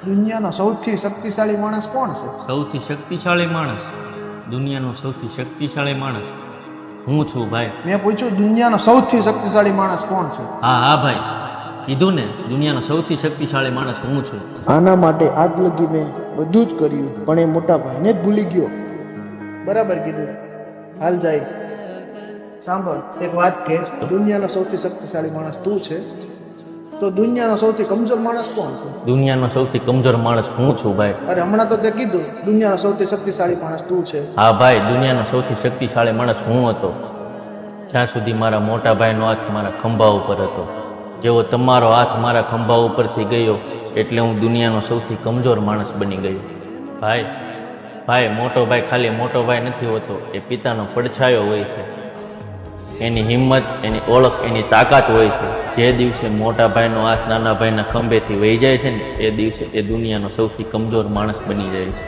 દુનિયાનો સૌથી શક્તિશાળી માણસ કોણ છે? સૌથી શક્તિશાળી માણસ, દુનિયાનો સૌથી શક્તિશાળી માણસ હું છું ભાઈ. મેં પૂછ્યું દુનિયાનો સૌથી શક્તિશાળી માણસ કોણ છે? હા હા ભાઈ, કીધું ને, દુનિયાનો સૌથી શક્તિશાળી માણસ હું છું. આના માટે આગ લગી મેં બધું જ કર્યું, પણ એ મોટા ભાઈને જ ભૂલી ગયો. બરાબર કીધું. હાલ જાય સાંભળ એક વાત કે દુનિયાનો સૌથી શક્તિશાળી માણસ તું છે, તો દુનિયાનો સૌથી કમજોર માણસ કોણ છે? દુનિયાનો સૌથી કમજોર માણસ હું છું ભાઈ. અરે હમણાં તો તે કીધું દુનિયાનો સૌથી શક્તિશાળી માણસ તું છે. હા ભાઈ, દુનિયાનો સૌથી શક્તિશાળી માણસ હું હતો, જ્યાં સુધી મારા મોટા ભાઈનો હાથ મારા ખંભા ઉપર હતો. જેવો તમારો હાથ મારા ખંભા ઉપરથી ગયો એટલે હું દુનિયાનો સૌથી કમજોર માણસ બની ગયો. ભાઈ ભાઈ, મોટો ભાઈ ખાલી મોટો ભાઈ નથી હોતો, એ પિતાનો પડછાયો હોય છે. એની હિંમત, એની ઓળખ, એની તાકાત હોય છે. જે દિવસે મોટા ભાઈનો હાથ નાના ભાઈના ખંભેથી વહી જાય છે ને, એ દિવસે એ દુનિયાનો સૌથી કમજોર માણસ બની જાય છે.